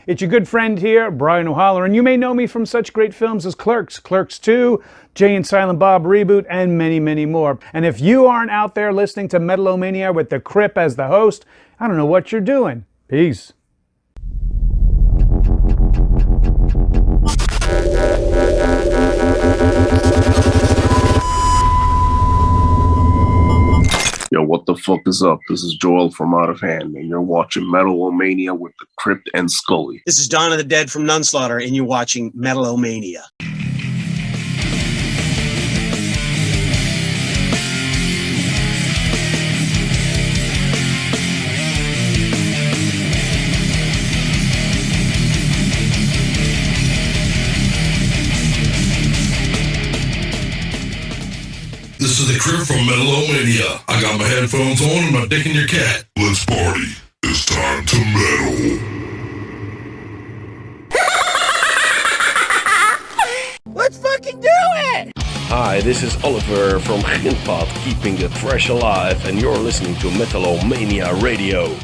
It's your good friend here, Brian O'Halloran, and you may know me from such great films as Clerks, Clerks 2, Jay and Silent Bob Reboot, and many, many more. And if you aren't out there listening to Metal-O-Mania with the Crypt as the host, I don't know what you're doing. Peace. Yo, what the fuck is up? This is Joel from Out of Hand, and you're watching Metal-O-Mania with the Crypt and Scully. This is Dawn of the Dead from Nunslaughter, and you're watching Metal-O-Mania. This is the Crypt from Metal-O-Mania. I got my headphones on and my dick in your cat. Let's party. It's time to metal. Let's fucking do it! Hi, this is Oliver from Gintpad, keeping the trash alive, and you're listening to Metal-O-Mania Radio.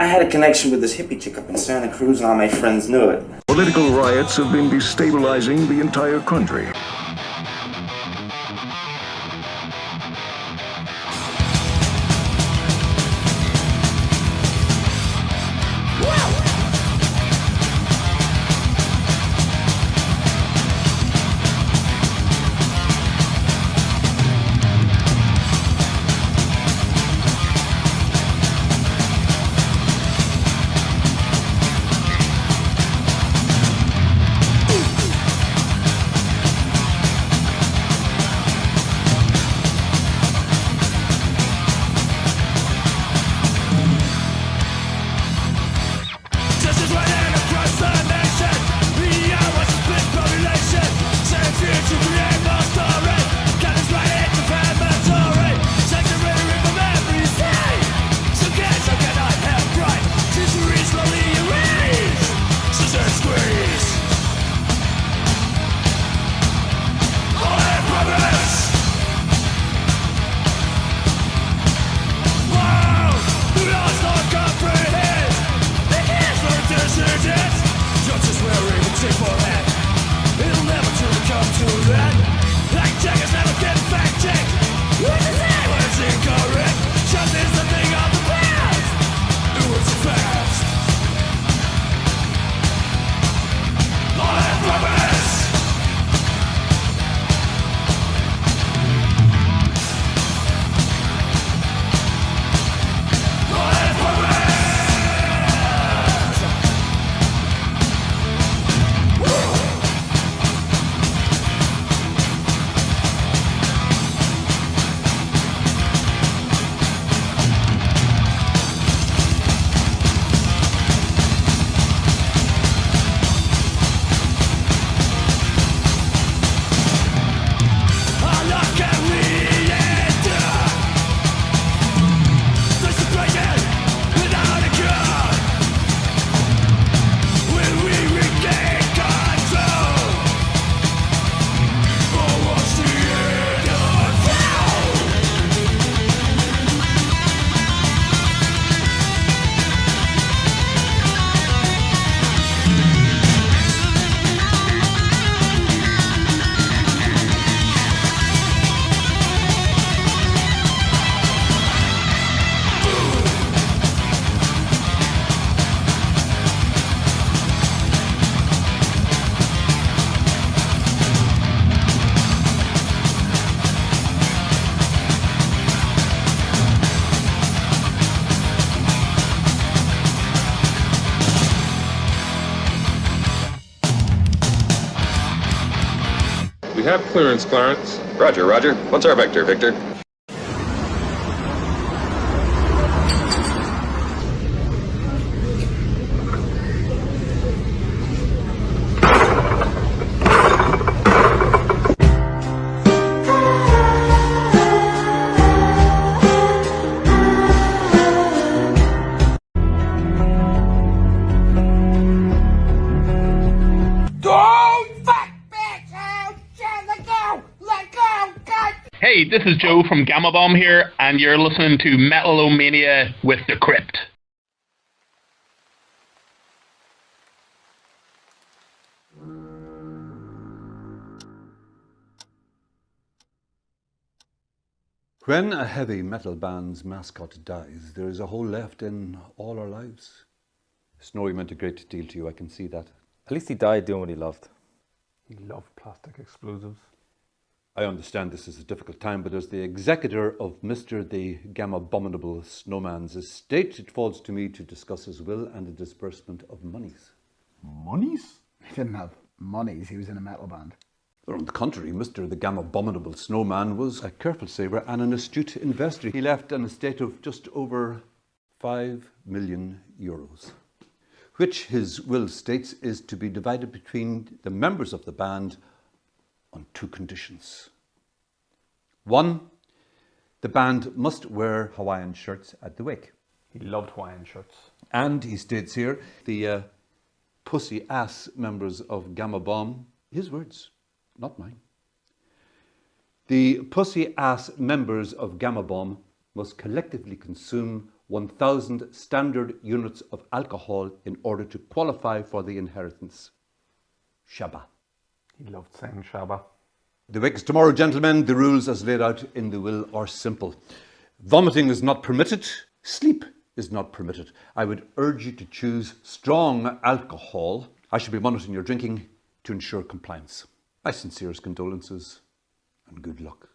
I had a connection with this hippie chick up in Santa Cruz, and all my friends knew it. Political riots have been destabilizing the entire country. We have clearance, Clarence. Roger, Roger. What's our vector, Victor? Hey, this is Joe from Gamma Bomb here, and you're listening to Metal-O-Mania with the Crypt. When a heavy metal band's mascot dies, there is a hole left in all our lives. Snowy meant a great deal to you, I can see that. At least he died doing what he loved. He loved plastic explosives. I understand this is a difficult time, but as the executor of Mr. the Gamma-Abominable Snowman's estate, it falls to me to discuss his will and the disbursement of monies. Monies? He didn't have monies, he was in a metal band. Or on the contrary, Mr. the Gamma-Abominable Snowman was a careful saver and an astute investor. He left an estate of just over 5 million euros, which his will states is to be divided between the members of the band on 2 conditions. 1, the band must wear Hawaiian shirts at the wake. He loved Hawaiian shirts. And he states here, the pussy ass members of Gamma Bomb, his words, not mine. The pussy ass members of Gamma Bomb must collectively consume 1,000 standard units of alcohol in order to qualify for the inheritance. Shabbat. He loved saying Shabbat. The wake is tomorrow, gentlemen. The rules as laid out in the will are simple. Vomiting is not permitted. Sleep is not permitted. I would urge you to choose strong alcohol. I shall be monitoring your drinking to ensure compliance. My sincerest condolences and good luck.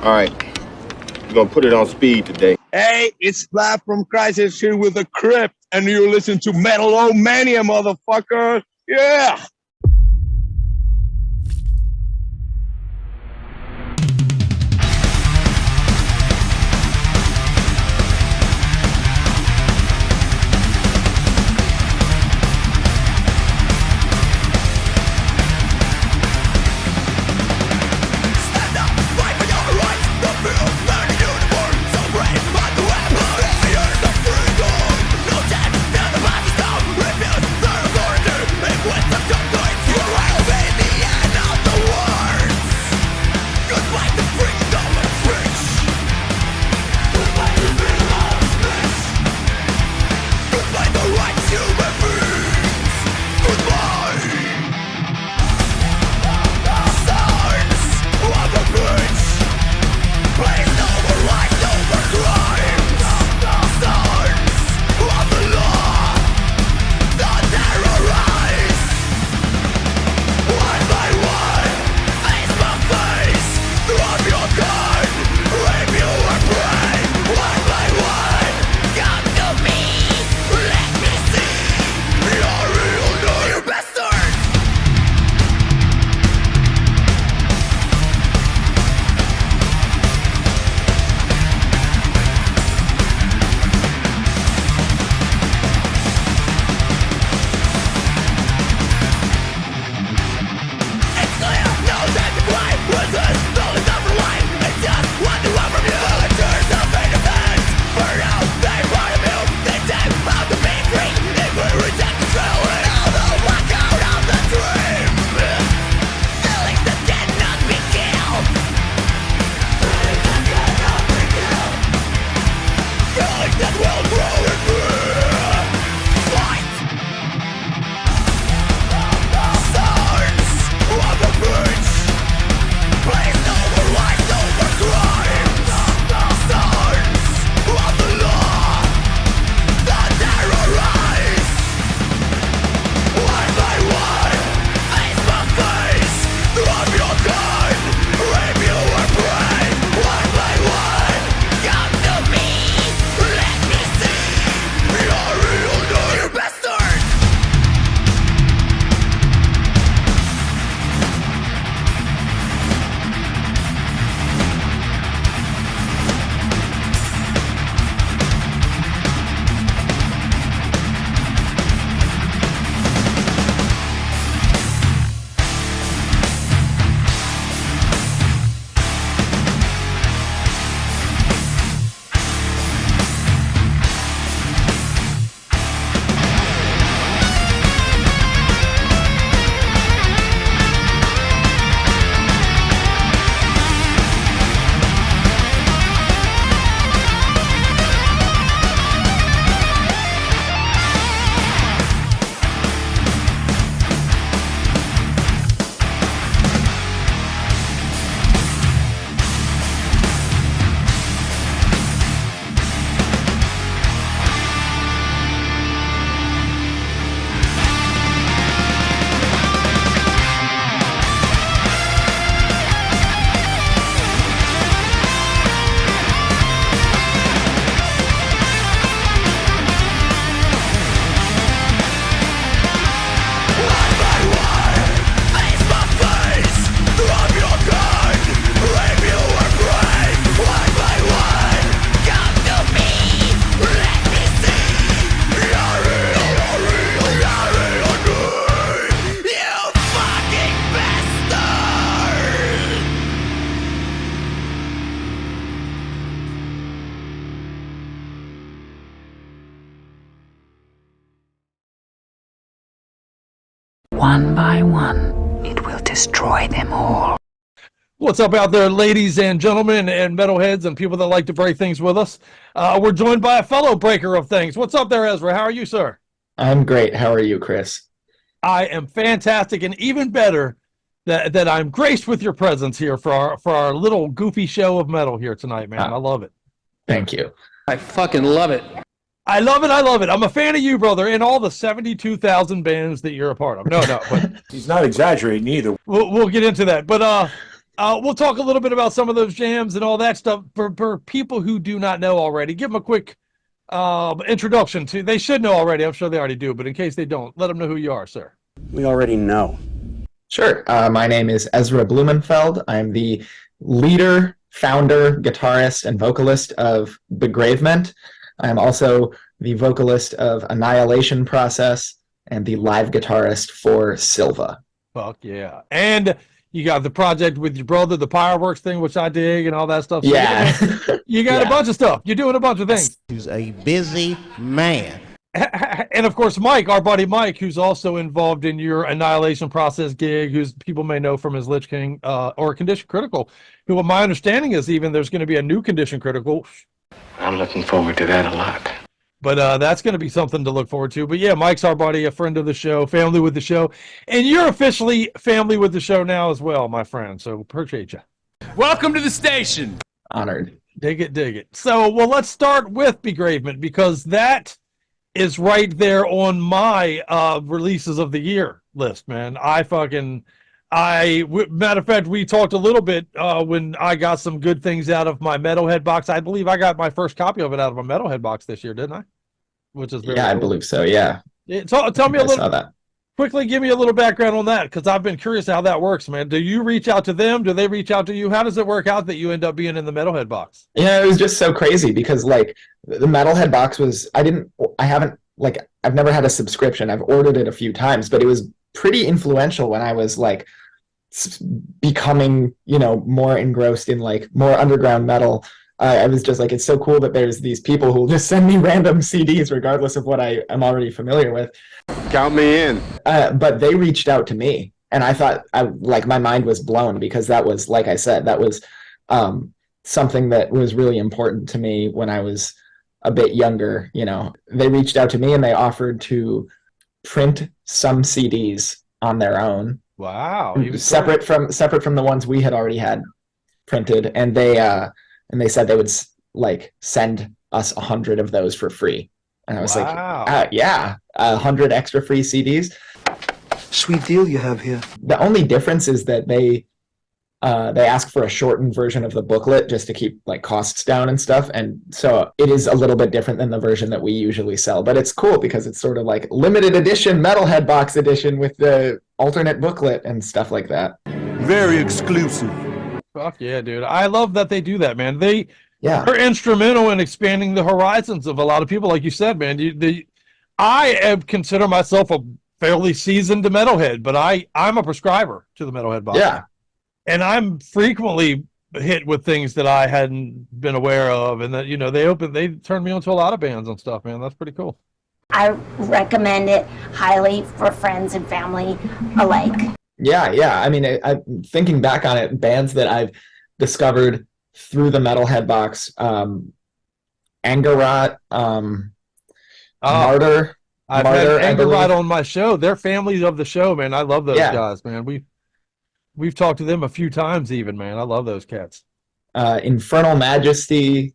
All right, we're gonna put it on speed today. Hey, it's live from Crisis here with the Crypt, and you're listening to Metal-O-Mania, motherfucker. Yeah. What's up? One by one, it will destroy them all. What's up out there, ladies and gentlemen and metalheads and people that like to break things with us? We're joined by a fellow breaker of things. What's up there, Ezra? How are you, sir? I'm great. How are you, Chris? I am fantastic, and even better that I'm graced with your presence here for our little goofy show of metal here tonight, man. I love it. Thank you. I fucking love it. I love it. I love it. I'm a fan of you, brother, and all the 72,000 bands that you're a part of. No, but he's not exaggerating either. We'll get into that, but we'll talk a little bit about some of those jams and all that stuff for people who do not know already. Give them a quick introduction to. They should know already. I'm sure they already do, but in case they don't, let them know who you are, sir. We already know. Sure. My name is Ezra Blumenfeld. I'm the leader, founder, guitarist, and vocalist of Begravement. I am also the vocalist of Annihilation Process and the live guitarist for Silva. Fuck yeah. And you got the project with your brother, the Fireworks thing, which I dig, and all that stuff. So yeah. You got a bunch of stuff. You're doing a bunch of things. He's a busy man. And of course, Mike, our buddy Mike, who's also involved in your Annihilation Process gig, who's people may know from his Lich King or Condition Critical, who my understanding is even there's going to be a new Condition Critical. I'm looking forward to that a lot. But that's going to be something to look forward to. But yeah, Mike's our buddy, a friend of the show, family with the show. And you're officially family with the show now as well, my friend. So appreciate you. Welcome to the station. Honored. Dig it, dig it. So, well, let's start with Begravement because that is right there on my releases of the year list, man. Matter of fact, we talked a little bit when I got some good things out of my Metalhead box. I believe I got my first copy of it out of a Metalhead box this year, didn't I? Which is very cool. I believe so. Yeah. So tell me a little. Quickly, give me a little background on that because I've been curious how that works, man. Do you reach out to them? Do they reach out to you? How does it work out that you end up being in the Metalhead box? Yeah, it was just so crazy because like the Metalhead box was. I've never had a subscription. I've ordered it a few times, but it was pretty influential when I was like becoming, more engrossed in like more underground metal. I was just like, it's so cool that there's these people who will just send me random CDs regardless of what I am already familiar with. Count me in. But they reached out to me and I thought my mind was blown because that was, like I said, that was something that was really important to me when I was a bit younger. They reached out to me and they offered to print some CDs on their own. Wow. Separate from the ones we had already had printed. And they said they would send us 100 of those for free. And I was like, yeah, 100 extra free CDs. Sweet deal you have here. The only difference is that they ask for a shortened version of the booklet just to keep costs down and stuff. And so it is a little bit different than the version that we usually sell, but it's cool because it's sort of like limited edition Metalhead box edition with the alternate booklet and stuff like that. Very exclusive. Fuck yeah, dude. I love that they do that, man. They're instrumental in expanding the horizons of a lot of people. Like you said, man, I consider myself a fairly seasoned metalhead, but I'm a prescriber to the Metalhead box. Yeah. And I'm frequently hit with things that I hadn't been aware of, and that they turned me onto a lot of bands and stuff, man. That's pretty cool. I recommend it highly for friends and family alike. Yeah. I mean, I'm thinking back on it, bands that I've discovered through the Metalhead box, Angerot, Martyr. I've had Angerot on my show. They're families of the show, man. I love those guys, man. We've talked to them a few times even, man. I love those cats. Infernal Majesty.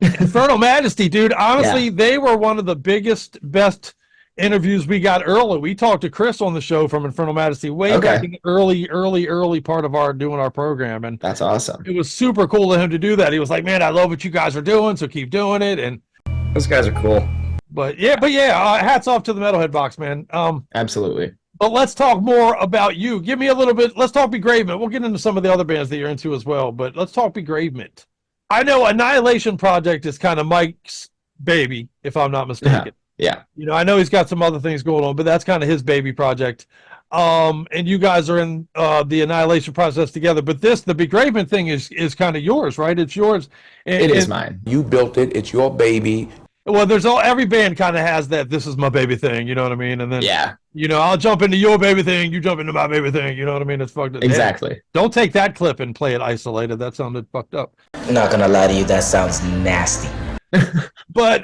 Infernal Majesty, dude. Honestly, they were one of the best interviews we got early. We talked to Chris on the show from Infernal Majesty way back in the early part of doing our program. And that's awesome. It was super cool of him to do that. He was like, man, I love what you guys are doing, so keep doing it. And those guys are cool. But hats off to the Metalhead box, man. Absolutely. But let's talk more about you. Give me a little bit. Let's talk Begravement. We'll get into some of the other bands that you're into as well, but let's talk Begravement. I know Annihilation Project is kind of Mike's baby, if I'm not mistaken. Yeah. I know he's got some other things going on, but that's kind of his baby project. And you guys are in the Annihilation Process together. But the Begravement thing is kind of yours, right? It's yours. It is mine. You built it. It's your baby. Well, every band kind of has that "this is my baby" thing, you know what I mean? And then I'll jump into your baby thing, you jump into my baby thing, you know what I mean? It's fucked up. Exactly. Hey, don't take that clip and play it isolated. That sounded fucked up. I'm not gonna lie to you, that sounds nasty. But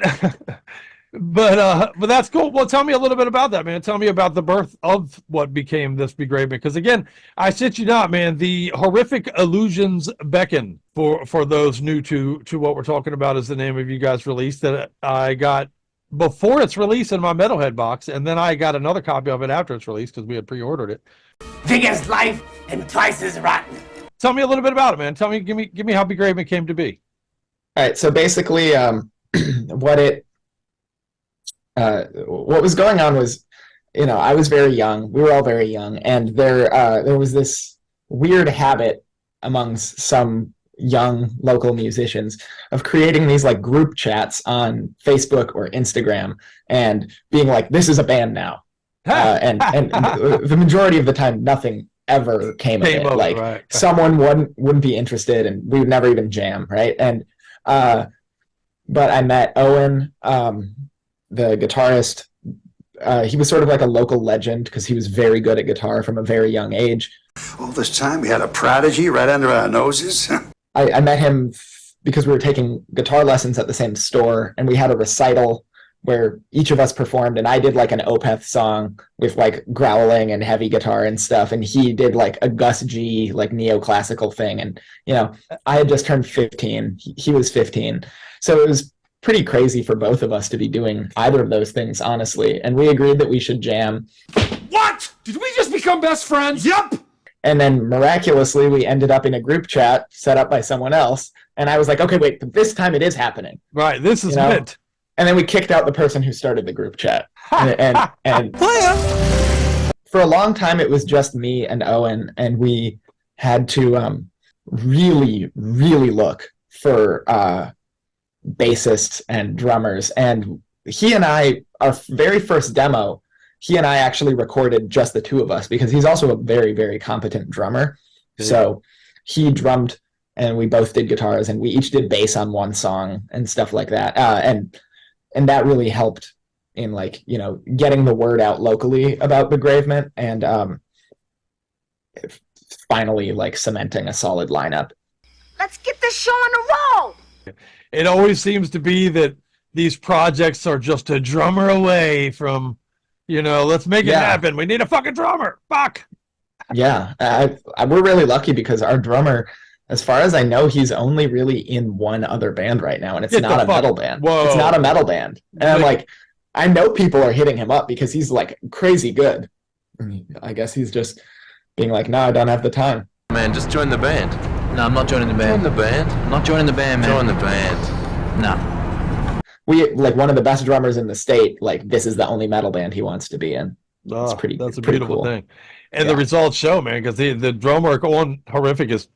that's cool. Well, tell me a little bit about that, man. Tell me about the birth of what became this Begravement. Because again, I shit you not, man, the Horrific Illusions Beckon, for those new to what we're talking about, is the name of you guys' release that I got before its release in my Metalhead box, and then I got another copy of it after its release because we had pre-ordered it. Big as life and twice as rotten. Tell me a little bit about it, man. Give me how Begravement came to be. All right, so basically, what was going on was, I was very young. We were all very young, and there was this weird habit amongst some young local musicians of creating these like group chats on Facebook or Instagram and being like, "This is a band now," and the majority of the time, nothing ever came of it. Like right. Someone wouldn't be interested, and we would never even jam, right? And but I met Owen, the guitarist. He was sort of like a local legend because he was very good at guitar from a very young age. All this time we had a prodigy right under our noses. I met him because we were taking guitar lessons at the same store, and we had a recital where each of us performed, and I did like an Opeth song with like growling and heavy guitar and stuff, and he did like a Gus G like neoclassical thing, and I had just turned 15, he was 15, so it was pretty crazy for both of us to be doing either of those things, honestly, and we agreed that we should jam. What? Did we just become best friends? Yep. And then miraculously, we ended up in a group chat set up by someone else. And I was like, okay, wait, but this time it is happening. Right, this is it. And then we kicked out the person who started the group chat. and for a long time, it was just me and Owen. And we had to really, really look for bassists and drummers. And he and I, our very first demo, he and I actually recorded just the two of us because he's also a very, very competent drummer. Yeah. So he drummed and we both did guitars and we each did bass on one song and stuff like that. And that really helped in like, getting the word out locally about Begravement and finally like cementing a solid lineup. Let's get this show on the roll. It always seems to be that these projects are just a drummer away from, let's make it happen. We need a fucking drummer. Fuck. Yeah. We're really lucky because our drummer, as far as I know, he's only really in one other band right now, and it's not a metal band. Whoa. It's not a metal band. And I'm like, I know people are hitting him up because he's like crazy good. I guess he's just being like, no, I don't have the time. Man, just join the band. No, I'm not joining the band. Join the band. I'm not joining the band, man. Join the band. No. We like one of the best drummers in the state. Like this is the only metal band he wants to be in. That's a beautiful thing, and the results show, man. Because the drum work on Horrific is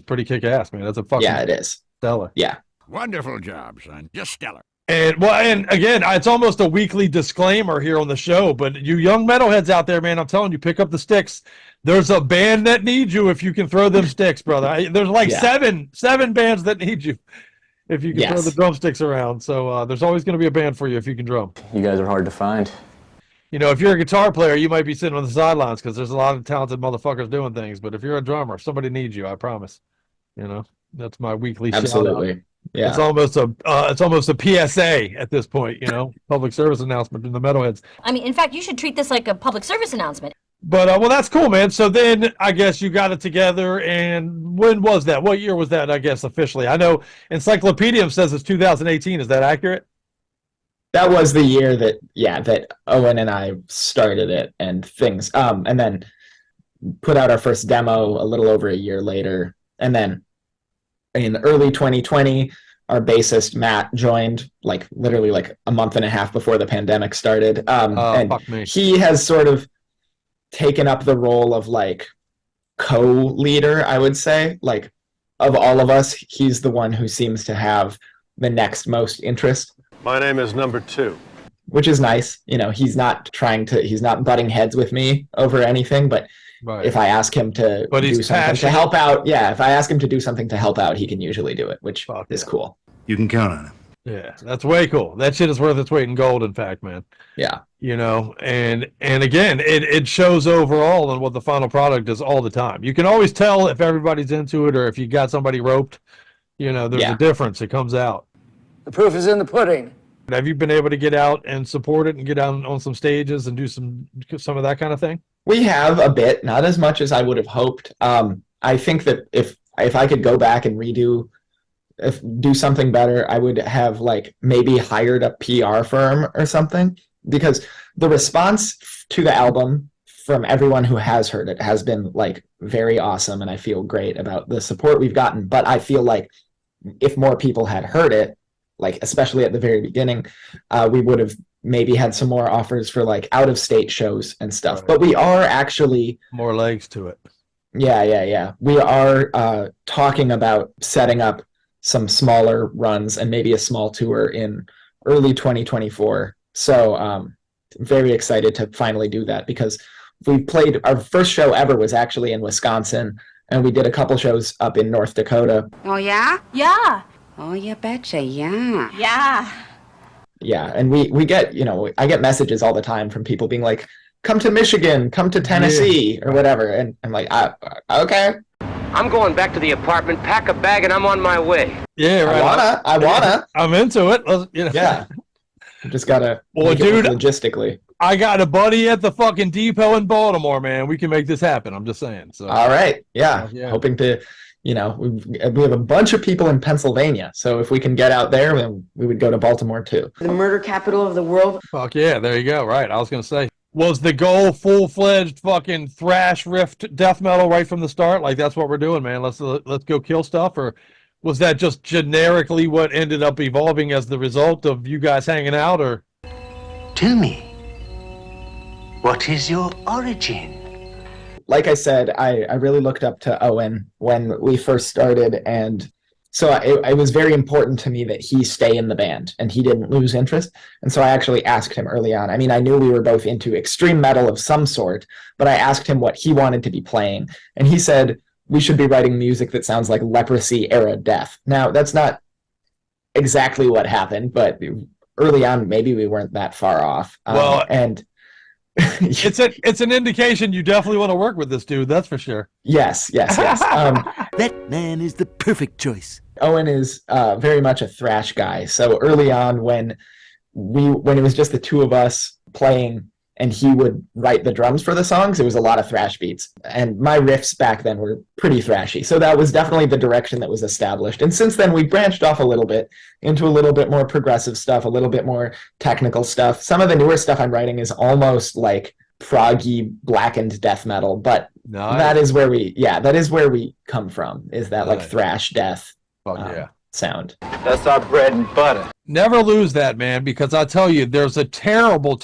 pretty kick ass, man. That's a fucking it is stellar. Yeah, wonderful job, son. Just stellar. And again, it's almost a weekly disclaimer here on the show. But you young metalheads out there, man, I'm telling you, pick up the sticks. There's a band that needs you if you can throw them sticks, brother. There's like seven bands that need you. If you can throw the drumsticks around. So there's always going to be a band for you if you can drum. You guys are hard to find. If you're a guitar player, you might be sitting on the sidelines because there's a lot of talented motherfuckers doing things. But if you're a drummer, somebody needs you, I promise. That's my weekly absolutely. shout out. Yeah. It's almost a PSA at this point, public service announcement from the metalheads. I mean, in fact, you should treat this like a public service announcement. But, well, that's cool, man. So then I guess you got it together. And when was that? What year was that, I guess, officially? I know Encyclopedium says it's 2018. Is that accurate? That was the year that Owen and I started it and things. And then put out our first demo a little over a year later. And then in early 2020, our bassist Matt joined literally a month and a half before the pandemic started. And fuck me. He has sort of taken up the role of co-leader, I would say. Of all of us, he's the one who seems to have the next most interest. My name is number 2. Which is nice. He's not he's not butting heads with me over anything, but if I ask him to do something to help out, if I ask him to do something to help out, he can usually do it, which is cool. You can count on him. Yeah, that's way cool. That shit is worth its weight in gold, in fact, man. Yeah. And again, it shows overall in what the final product is all the time. You can always tell if everybody's into it or if you got somebody roped. There's a difference. It comes out. The proof is in the pudding. Have you been able to get out and support it and get out on some stages and do some of that kind of thing? We have a bit, not as much as I would have hoped. I think that if I could go back and do something better, I would have maybe hired a PR firm or something, because the response to the album from everyone who has heard it has been very awesome, and I feel great about the support we've gotten. But I feel like if more people had heard it, especially at the very beginning, we would have maybe had some more offers for out of state shows and stuff. But we are actually more legs to it. Yeah. We are talking about setting up some smaller runs and maybe a small tour in early 2024. So very excited to finally do that, because we played, our first show ever was actually in Wisconsin, and we did a couple shows up in North Dakota. Oh, yeah? Yeah. Oh, you betcha, yeah. Yeah. Yeah, and we get, I get messages all the time from people being like, come to Michigan, come to Tennessee, or whatever. And I'm like, okay. I'm going back to the apartment, pack a bag, and I'm on my way. Yeah, right. I wanna. I'm into it. Yeah. Just gotta dude, logistically. I got a buddy at the fucking depot in Baltimore, man. We can make this happen. I'm just saying. So. All right. Yeah. Hoping to, we have a bunch of people in Pennsylvania. So if we can get out there, then we would go to Baltimore too. The murder capital of the world. Fuck yeah. There you go. Right. I was going to say, was the goal full-fledged fucking thrash riff death metal right from the start? That's what we're doing, man. Let's go kill stuff. Or was that just generically what ended up evolving as the result of you guys hanging out? Or Tell me, what is your origin? Like I said, I really looked up to Owen when we first started, and so it was very important to me that he stay in the band and he didn't lose interest. And so I actually asked him early on. I mean, I knew we were both into extreme metal of some sort, but I asked him what he wanted to be playing, and he said we should be writing music that sounds like Leprosy era death. Now, that's not exactly what happened, but early on, maybe we weren't that far off. And it's an indication you definitely want to work with this dude. That's for sure. Yes. That man is the perfect choice. Owen is very much a thrash guy. So early on, when it was just the two of us playing, and he would write the drums for the songs, it was a lot of thrash beats. And my riffs back then were pretty thrashy. So that was definitely the direction that was established. And since then, we branched off a little bit into a little bit more progressive stuff, a little bit more technical stuff. Some of the newer stuff I'm writing is almost like proggy blackened death metal, but that is where we come from, is that thrash death sound. That's our bread and butter. Never lose that, man, because I tell you, there's a terrible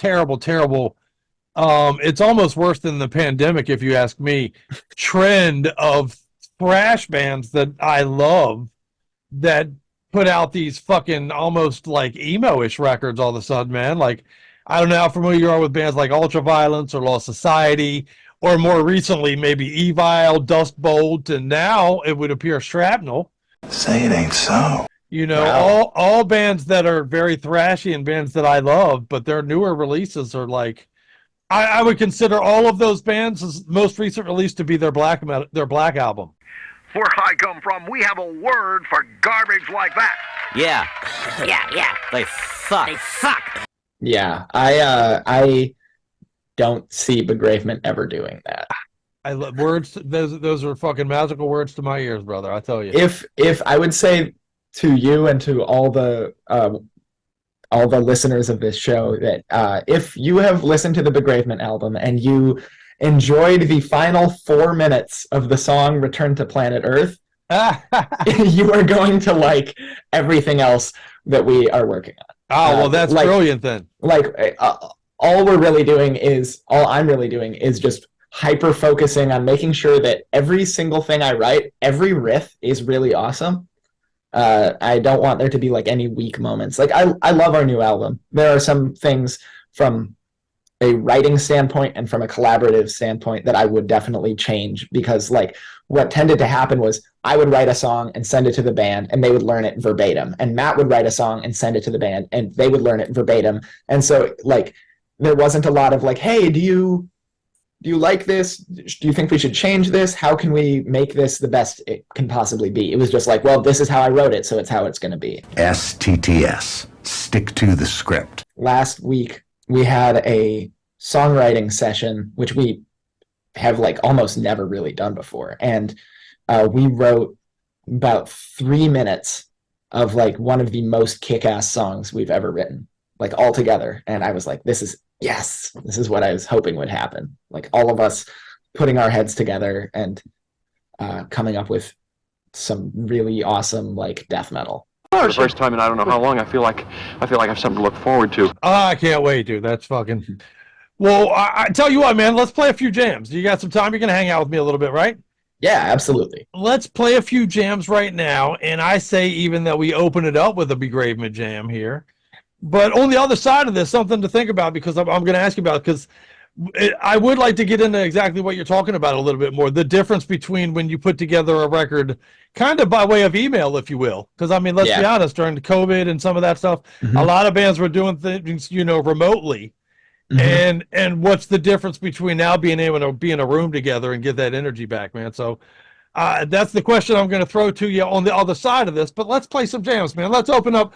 it's almost worse than the pandemic, if you ask me, trend of thrash bands that I love that put out these fucking almost emo-ish records all of a sudden, man. I don't know how familiar you are with bands like Ultraviolence or Lost Society, or more recently maybe Evil, Dust Bolt, and now it would appear Shrapnel. Say it ain't so. Wow. all bands that are very thrashy and bands that I love, but their newer releases are I would consider all of those bands' most recent release to be their black album. Where I come from, we have a word for garbage like that. Yeah. Yeah. They suck. They suck. Yeah, I don't see Begravement ever doing that. I love words. Those are fucking magical words to my ears, brother. I tell you. If I would say to you and to all the listeners of this show that if you have listened to the Begravement album and you enjoyed the final 4 minutes of the song "Return to Planet Earth," you are going to like everything else that we are working on. Oh, well, that's brilliant then. All I'm really doing is just hyper focusing on making sure that every single thing I write, every riff is really awesome. I don't want there to be any weak moments. I love our new album. There are some things from a writing standpoint and from a collaborative standpoint that I would definitely change, because what tended to happen was I would write a song and send it to the band and they would learn it verbatim. And Matt would write a song and send it to the band and they would learn it verbatim. And so like there wasn't a lot of like, hey, do you like this? Do you think we should change this? How can we make this the best it can possibly be? It was just like, well, this is how I wrote it, so it's how it's going to be. STTS. Stick to the script. Last week, we had a songwriting session, which we have like almost never really done before. And we wrote about 3 minutes of like one of the most kick-ass songs we've ever written, like all together. And I was like, this is what I was hoping would happen. Like all of us putting our heads together and coming up with some really awesome like death metal. For the first time in I don't know how long, I feel like I have something to look forward to. I can't wait, dude. That's fucking. Well, I tell you what, man. Let's play a few jams. You got some time? You're gonna hang out with me a little bit, right? Yeah, absolutely. Let's play a few jams right now, and I say even that we open it up with a Begravement jam here. But on the other side of this, something to think about, because I'm going to ask you about, because I would like to get into exactly what you're talking about a little bit more. The difference between when you put together a record, kind of by way of email, if you will. Because, I mean, let's be honest, during the COVID and some of that stuff, a lot of bands were doing things, remotely. And what's the difference between now being able to be in a room together and get that energy back, man? So that's the question I'm going to throw to you on the other side of this. But let's play some jams, man. Let's open up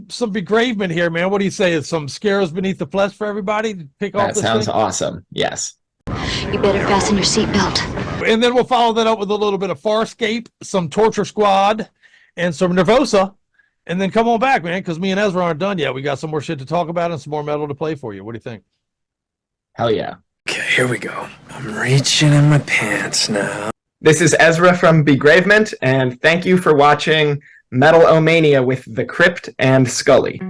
some Begravement here, man. What do you say? Is some Scares Beneath the Flesh for everybody to pick off? That sounds awesome. Yes. You better fasten your seatbelt. And then we'll follow that up with a little bit of Farscape, some Torture Squad, and some Nervosa. And then come on back, man, because me and Ezra aren't done yet. We got some more shit to talk about and some more metal to play for you. What do you think? Hell yeah. Okay, here we go. I'm reaching in my pants now. This is Ezra from Begravement, and thank you for watching Metal-O-Mania with the Crypt and Scully.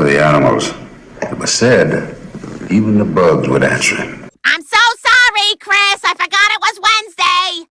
to the animals. It was said even the bugs would answer him. I'm so sorry, Chris. I forgot it was Wednesday.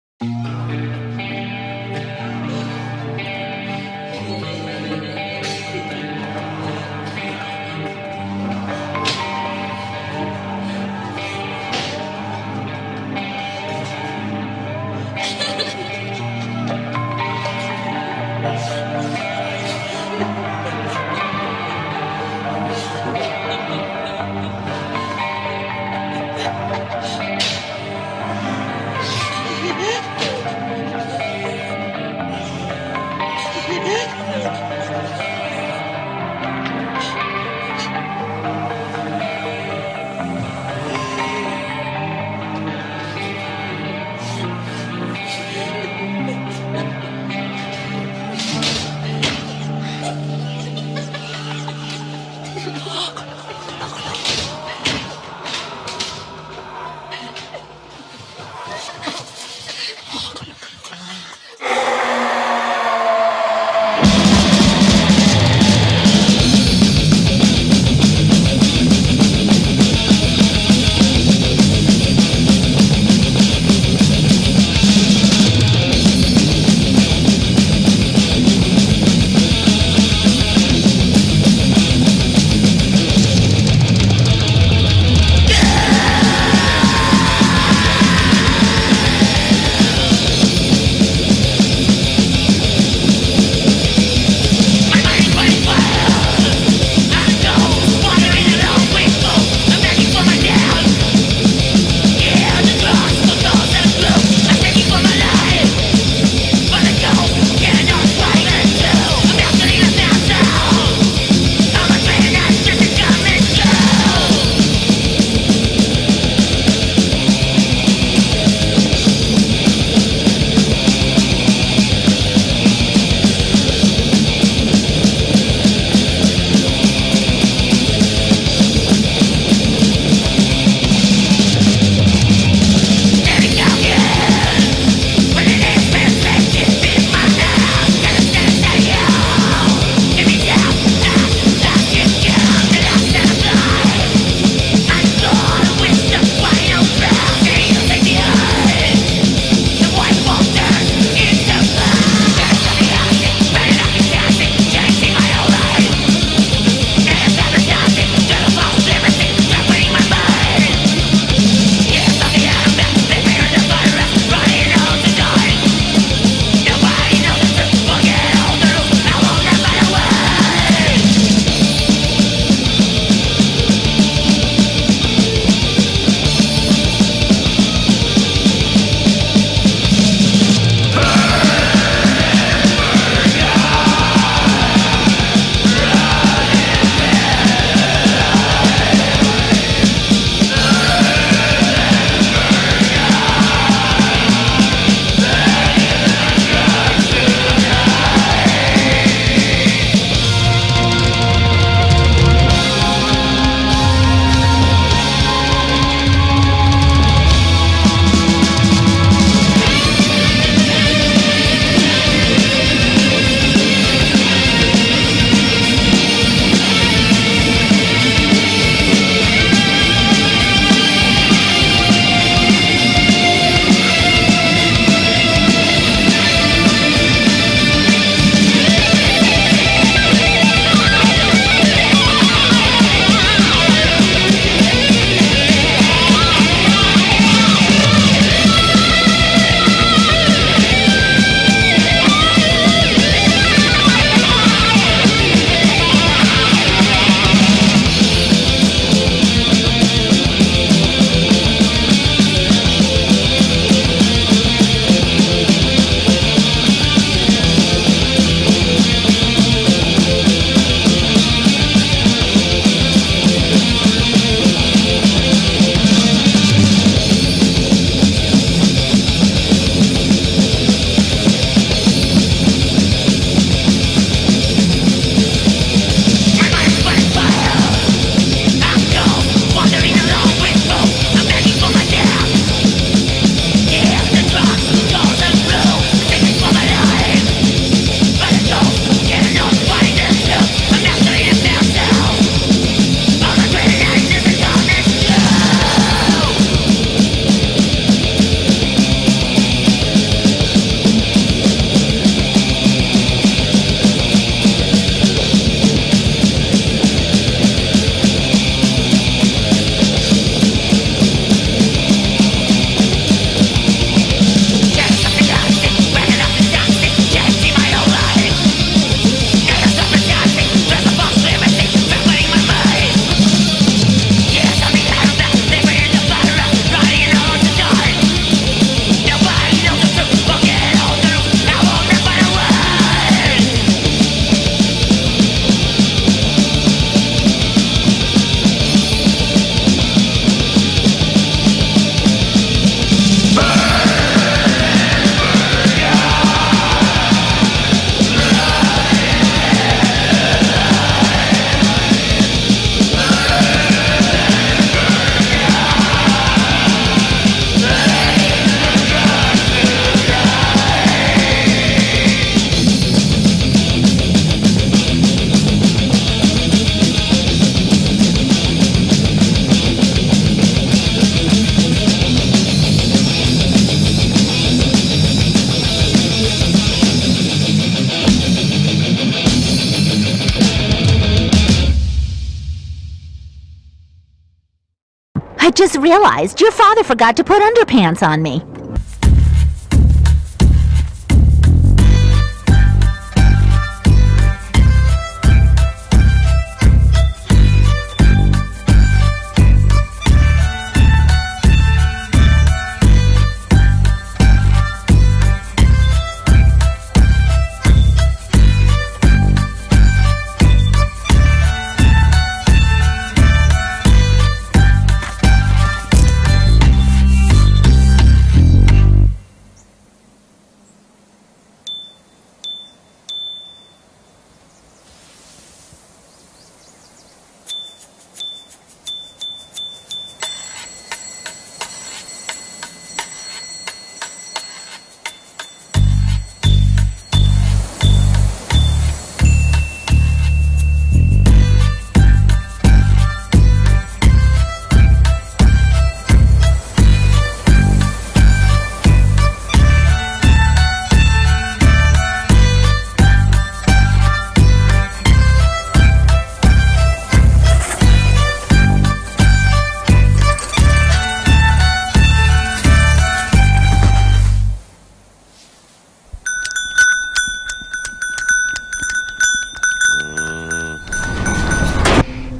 just realized your father forgot to put underpants on me.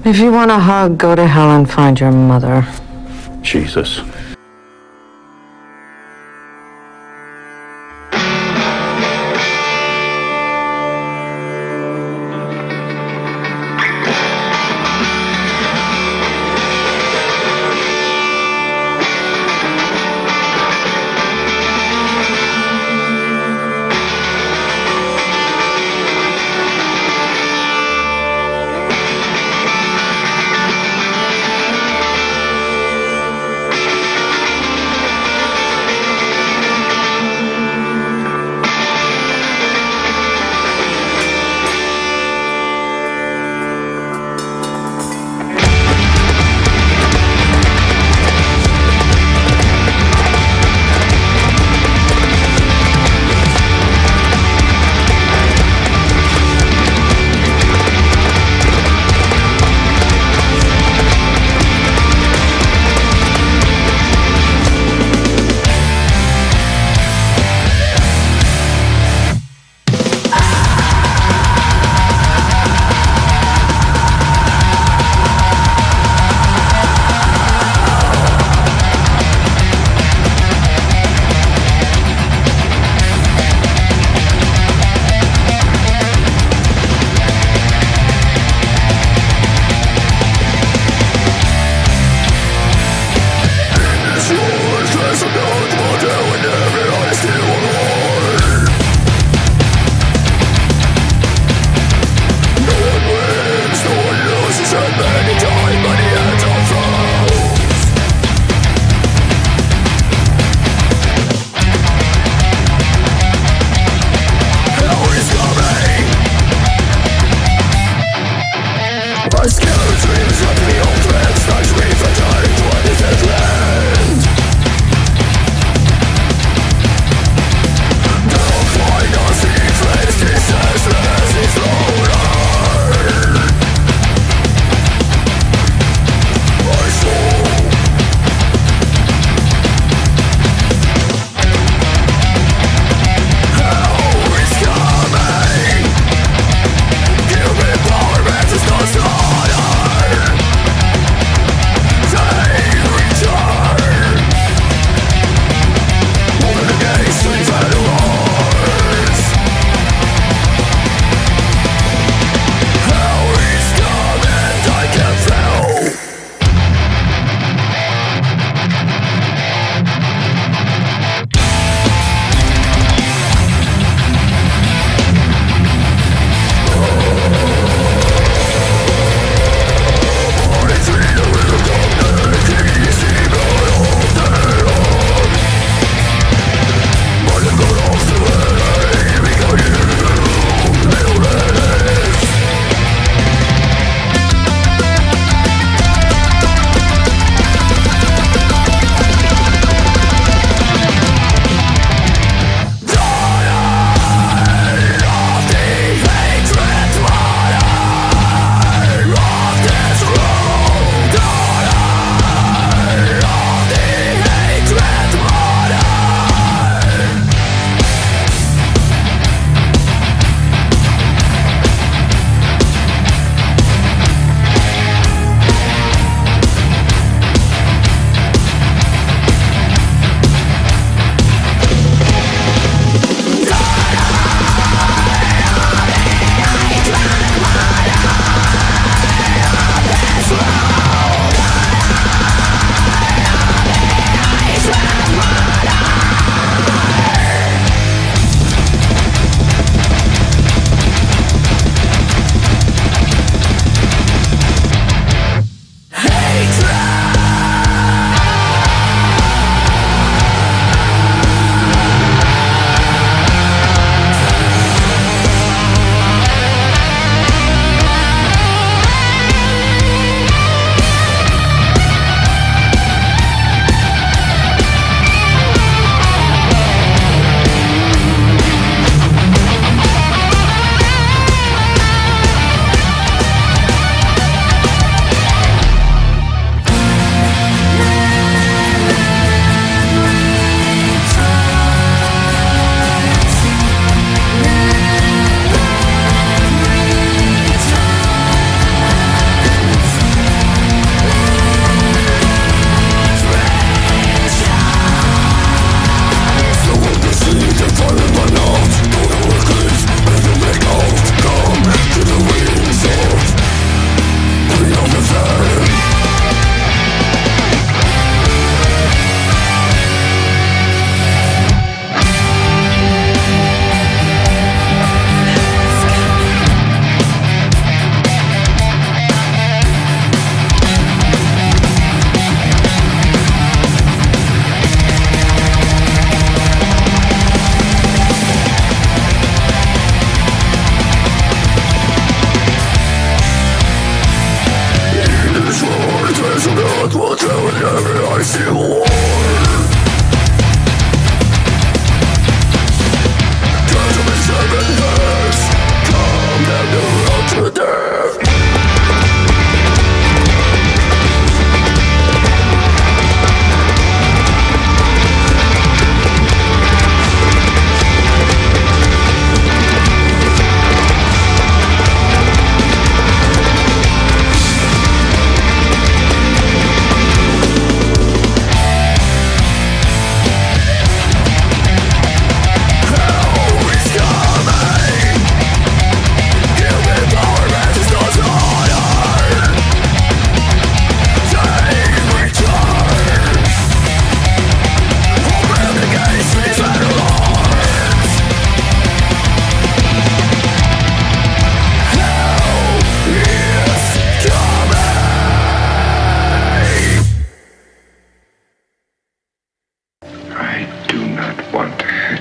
If you want a hug, go to hell and find your mother. Jesus.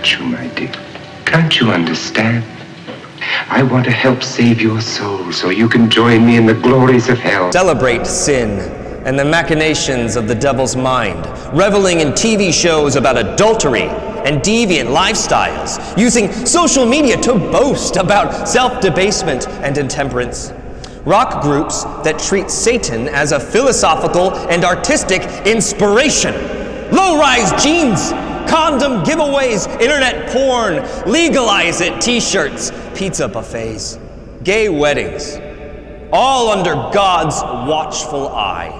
hurt you, my dear. Can't you understand? I want to help save your soul so you can join me in the glories of hell. Celebrate sin and the machinations of the devil's mind, reveling in TV shows about adultery and deviant lifestyles, using social media to boast about self-debasement and intemperance. Rock groups that treat Satan as a philosophical and artistic inspiration. Low-rise jeans, condom giveaways, internet porn, legalize it t-shirts, pizza buffets, gay weddings, all under God's watchful eye.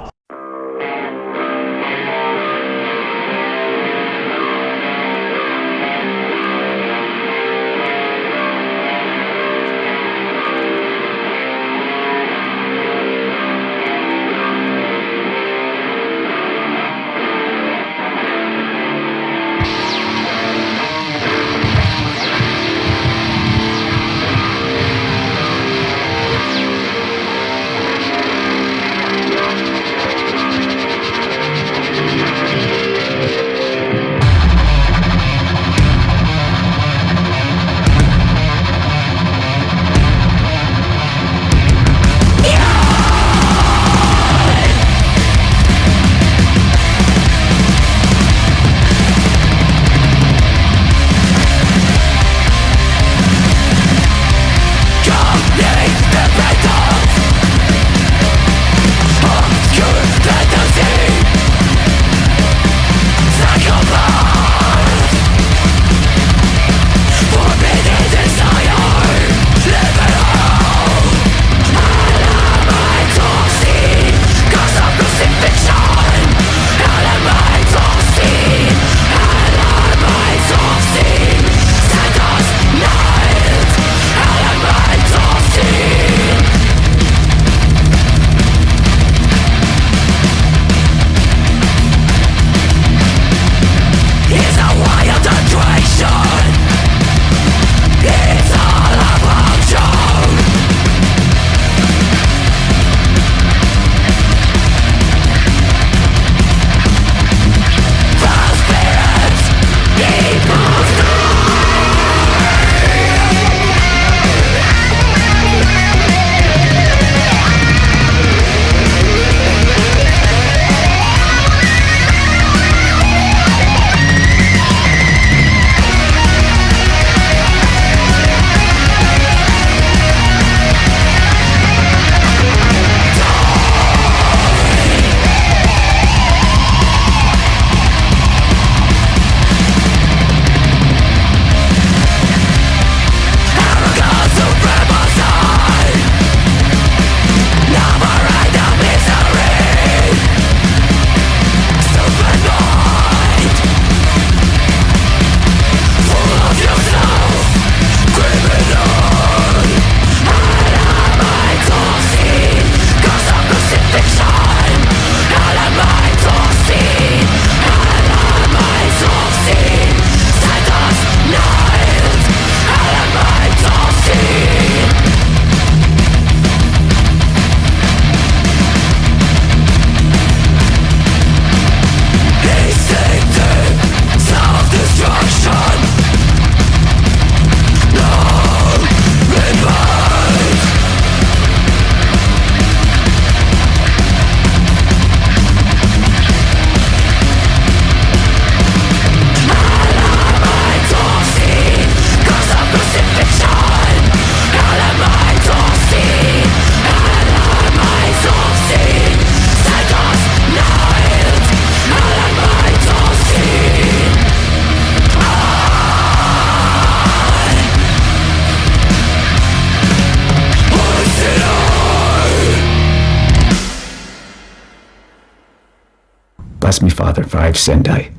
Bless me, Father, for I've sinned. I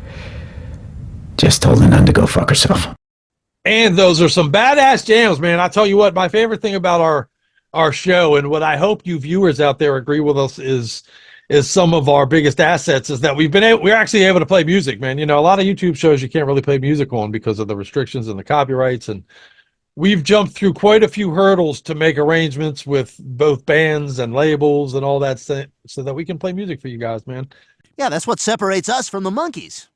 just told the nun to go fuck herself. And those are some badass jams, man. I tell you what, my favorite thing about our show, and what I hope you viewers out there agree with us, is some of our biggest assets is that we're actually able to play music, man. You know, a lot of YouTube shows you can't really play music on because of the restrictions and the copyrights, and we've jumped through quite a few hurdles to make arrangements with both bands and labels and all that so that we can play music for you guys, man. Yeah, that's what separates us from the monkeys.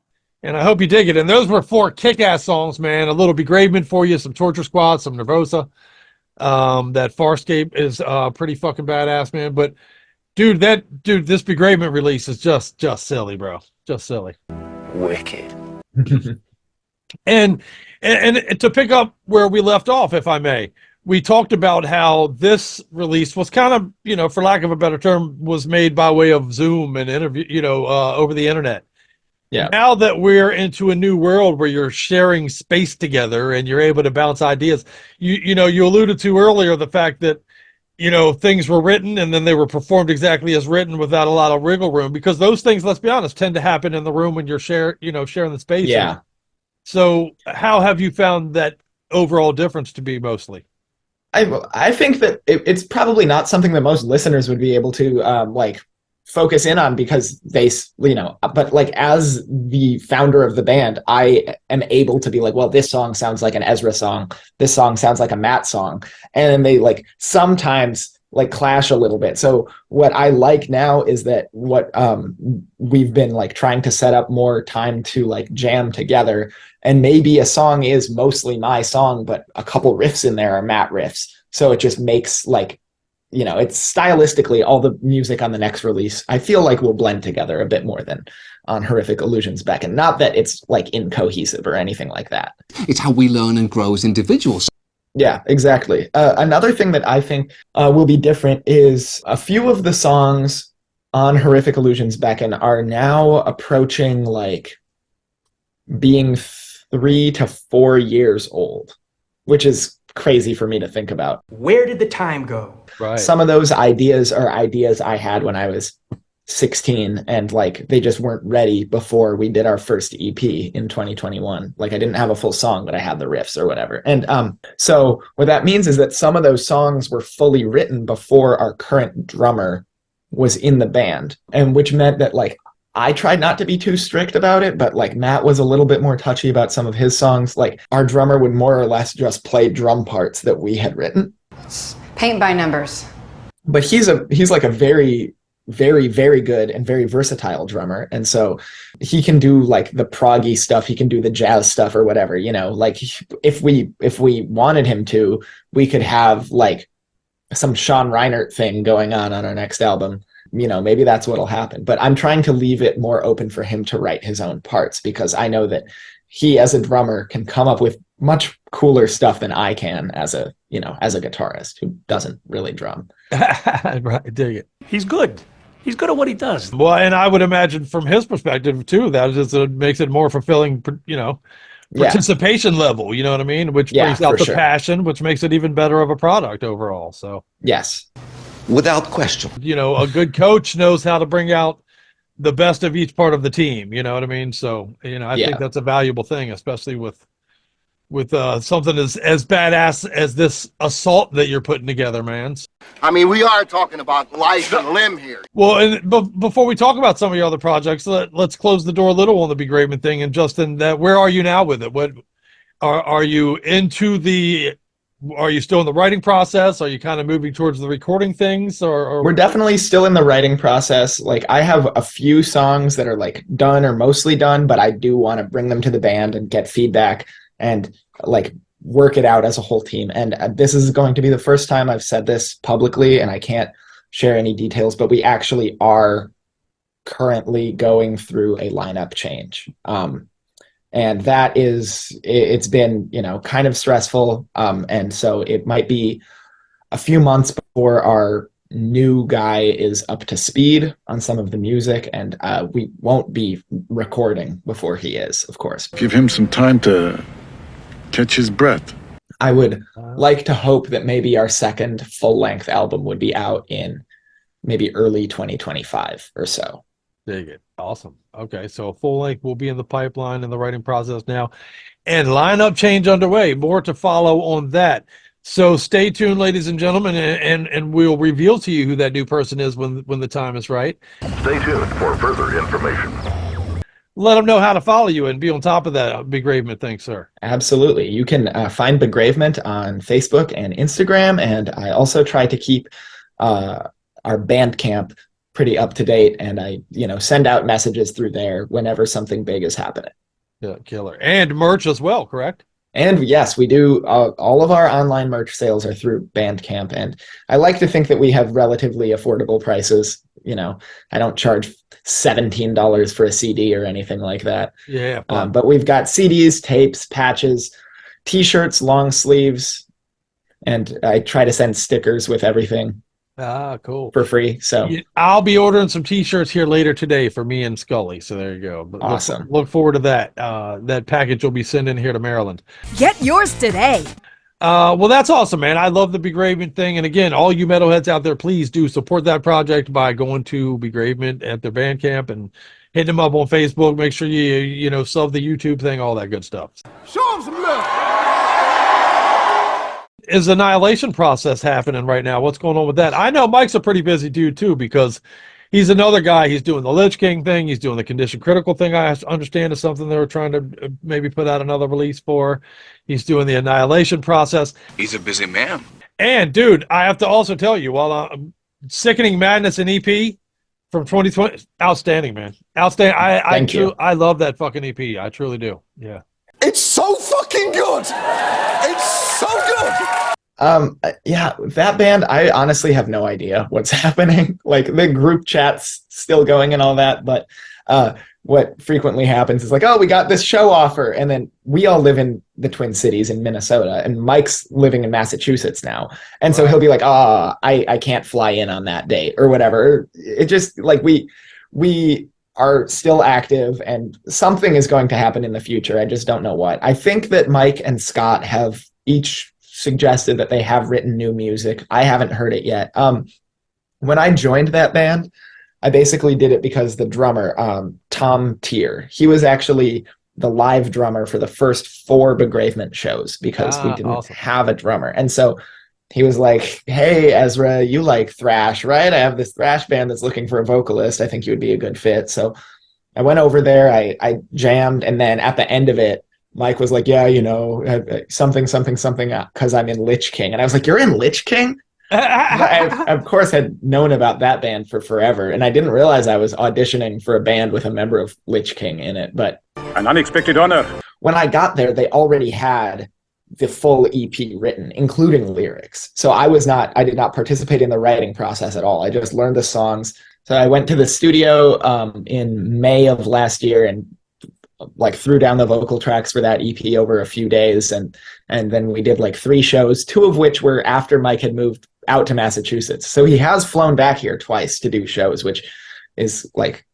And I hope you dig it. And those were 4 kick-ass songs, man. A little Begravement for you, some Torture Squad, some Nervosa. That Farscape is pretty fucking badass, man. But dude, this Begravement release is just silly, bro. Just silly. Wicked. And to pick up where we left off, if I may, we talked about how this release was kind of, you know, for lack of a better term, was made by way of Zoom and interview, you know, over the internet. Yeah. Now that we're into a new world where you're sharing space together and you're able to bounce ideas, you know, you alluded to earlier the fact that, you know, things were written and then they were performed exactly as written without a lot of wriggle room, because those things, let's be honest, tend to happen in the room when you're sharing the space. Yeah. So how have you found that overall difference to be mostly? I think that it's probably not something that most listeners would be able to like focus in on, because they, you know, but like as the founder of the band, I am able to be like, well, this song sounds like an Ezra song. This song sounds like a Matt song. And they like sometimes like clash a little bit. So what I like now is that what we've been like trying to set up more time to like jam together, and maybe a song is mostly my song, but a couple riffs in there are Matt riffs. So it just makes like, you know, it's stylistically all the music on the next release, I feel like will blend together a bit more than on Horrific Illusions back. And not that it's like incohesive or anything like that. It's how we learn and grow as individuals. Yeah, exactly. Another thing that I think will be different is a few of the songs on Horrific Illusions Beckon are now approaching like being 3 to 4 years old, which is crazy for me to think about. Where did the time go? Right. Some of those ideas are ideas I had when I was 16, and like they just weren't ready before we did our first EP in 2021. Like I didn't have a full song, but I had the riffs or whatever. And so what that means is that some of those songs were fully written before our current drummer was in the band, and which meant that like I tried not to be too strict about it, but like Matt was a little bit more touchy about some of his songs. Like our drummer would more or less just play drum parts that we had written. Paint by numbers. But he's like a very, very, very good and very versatile drummer. And so he can do like the proggy stuff. He can do the jazz stuff or whatever, you know, like if we wanted him to, we could have like some Sean Reinert thing going on our next album. You know, maybe that's what'll happen. But I'm trying to leave it more open for him to write his own parts, because I know that he, as a drummer, can come up with much cooler stuff than I can as a guitarist who doesn't really drum. Right, dig it. He's good. He's good at what he does. Well, and I would imagine from his perspective too, that just makes it more fulfilling, you know, participation level, you know what I mean? Which brings out the passion, which makes it even better of a product overall. So yes. Without question. You know, a good coach knows how to bring out the best of each part of the team, you know what I mean? So, you know, I think that's a valuable thing, especially with something as badass as this assault that you're putting together, man. I mean, we are talking about life and limb here. Well, and before we talk about some of your other projects, let's close the door a little on the Begravement thing. And Justin, where are you now with it? What are you into are you still in the writing process? Are you kind of moving towards the recording things, or We're definitely still in the writing process. Like I have a few songs that are like done or mostly done, but I do want to bring them to the band and get feedback and like work it out as a whole team. And this is going to be the first time I've said this publicly, and I can't share any details, but we actually are currently going through a lineup change. And that it's been, you know, kind of stressful. And so it might be a few months before our new guy is up to speed on some of the music, and we won't be recording before he is, of course. Give him some time to catch his breath. I would like to hope that maybe our second full-length album would be out in maybe early 2025 or so. Dig it. Awesome. Okay, so a full length will be in the pipeline in the writing process now, and lineup change underway. More to follow on that. So stay tuned, ladies and gentlemen, and we'll reveal to you who that new person is when the time is right. Stay tuned for further information. Let them know how to follow you and be on top of that Begravement thing, sir. Absolutely. You can find Begravement on Facebook and Instagram, and I also try to keep our Bandcamp pretty up to date, and I, you know, send out messages through there whenever something big is happening. Yeah, killer. And merch as well, correct? And yes, we do. All of our online merch sales are through Bandcamp, and I like to think that we have relatively affordable prices. You know, I don't charge $17 for a CD or anything like that. Yeah. But we've got CDs, tapes, patches, T-shirts, long sleeves, and I try to send stickers with everything. Cool. For free. So I'll be ordering some T-shirts here later today for me and Scully. So there you go. But awesome. Look forward to that. That package will be sent in here to Maryland. Get yours today. Well, that's awesome, man. I love the Begravement thing. And again, all you metalheads out there, please do support that project by going to Begravement at their Bandcamp and hitting them up on Facebook. Make sure you sub the YouTube thing, all that good stuff. Show them some love. Is Annihilation Process happening right now? What's going on with that? I know Mike's a pretty busy dude too, because he's another guy. He's doing the Lich King thing. He's doing the Condition Critical thing. I understand is something they were trying to maybe put out another release for. He's doing the Annihilation Process. He's a busy man. And dude, I have to also tell you, while Sickening Madness and EP from 2020, outstanding, man. Outstanding. Thank you. I love that fucking EP. I truly do. Yeah. It's so fucking good. It's so good. Yeah, that band, I honestly have no idea what's happening. Like the group chat's still going and all that, but what frequently happens is like, oh, we got this show offer, and then we all live in the Twin Cities in Minnesota, and Mike's living in Massachusetts now, and so he'll be like, oh, I can't fly in on that date or whatever. It just like we are still active, and something is going to happen in the future. I just don't know what. I think that Mike and Scott have each suggested that they have written new music. I haven't heard it yet. When I joined that band, I basically did it because the drummer, Tom Tier, he was actually the live drummer for the first 4 Begravement shows because we didn't have a drummer. And so he was like, hey, Ezra, you like thrash, right? I have this thrash band that's looking for a vocalist. I think you would be a good fit. So I went over there, I jammed, and then at the end of it, Mike was like, yeah, something, because I'm in Lich King. And I was like, you're in Lich King? I, of course, had known about that band for forever, and I didn't realize I was auditioning for a band with a member of Lich King in it. But An unexpected honor. When I got there, they already had the full EP written, including lyrics. So I did not participate in the writing process at all. I just learned the songs. So I went to the studio in May of last year and like threw down the vocal tracks for that EP over a few days, and then we did like 3 shows, 2 of which were after Mike had moved out to Massachusetts. So he has flown back here twice to do shows, which is like,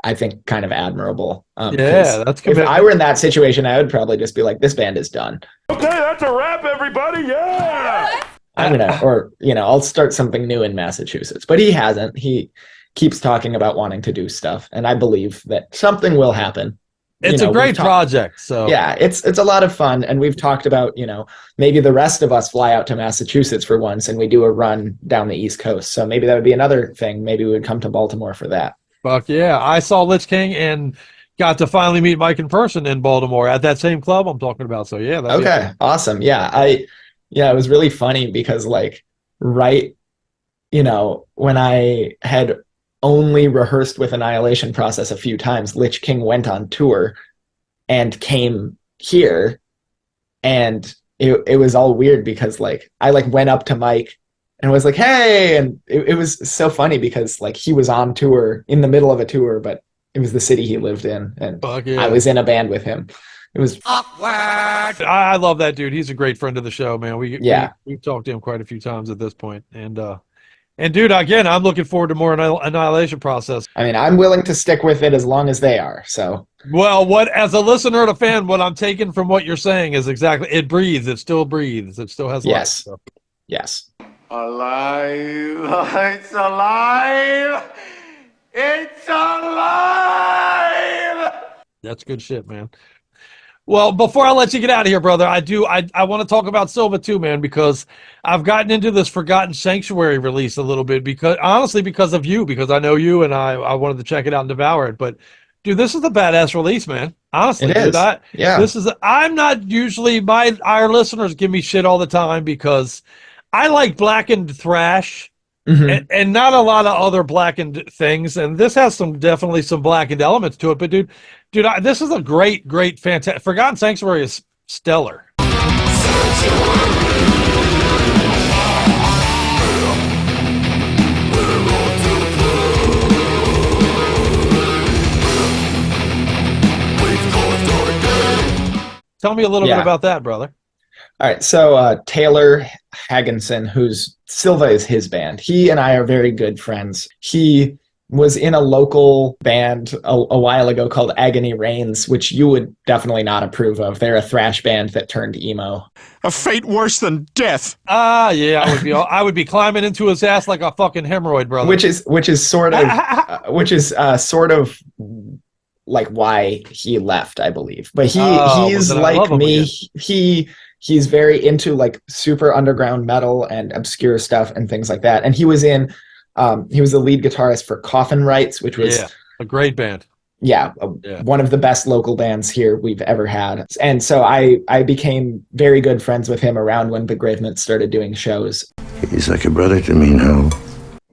I think, kind of admirable. Yeah, that's if I were in that situation, I would probably just be like, this band is done. Okay, that's a wrap, everybody. Yeah. I'll start something new in Massachusetts. But he hasn't. He keeps talking about wanting to do stuff, and I believe that something will happen. It's a great project. So yeah, it's a lot of fun, and we've talked about maybe the rest of us fly out to Massachusetts for once, and we do a run down the East Coast. So maybe that would be another thing. Maybe we would come to Baltimore for that. Fuck yeah! I saw Lich King and got to finally meet Mike in person in Baltimore at that same club I'm talking about. So yeah, okay, awesome. Yeah, it was really funny because when I had only rehearsed with Annihilation Process a few times, Lich King went on tour and came here, and it was all weird because I went up to Mike and was like, hey, and it was so funny because he was on tour in the middle of a tour, but it was the city he lived in, and I was in a band with him. It was awkward. I love that dude. He's a great friend of the show, man. We've talked to him quite a few times at this point, and dude, again, I'm looking forward to more Annihilation Process. I mean, I'm willing to stick with it as long as they are. So, well, as a listener and a fan, what I'm taking from what you're saying is exactly, it breathes. It still breathes. It still has life. Yes. So. Yes. Alive. It's alive. It's alive. That's good shit, man. Well, before I let you get out of here, brother, I want to talk about Silva too, man, because I've gotten into this Forgotten Sanctuary release a little bit because of you, because I know you and I wanted to check it out and devour it. But dude, this is a badass release, man. Honestly, it is. I'm not usually, our listeners give me shit all the time because I like blackened thrash. Mm-hmm. And not a lot of other blackened things, and this has definitely some blackened elements to it. But dude, Dude, this is a great, fantastic. Forgotten Sanctuary is stellar. Tell me a little bit about that, brother. All right, so Taylor Hagginson, who's Silva is his band. He and I are very good friends. He was in a local band a while ago called Agony Reigns, which you would definitely not approve of. They're a thrash band that turned emo. A fate worse than death. Yeah, I would be climbing into his ass like a fucking hemorrhoid, brother. Which is sort of like why he left, I believe. But he's like me. He's very into like super underground metal and obscure stuff and things like that. And he was the lead guitarist for Coffin Rights, which was a great band. One of the best local bands here we've ever had. And so I became very good friends with him around when Begravement started doing shows. He's like a brother to me now.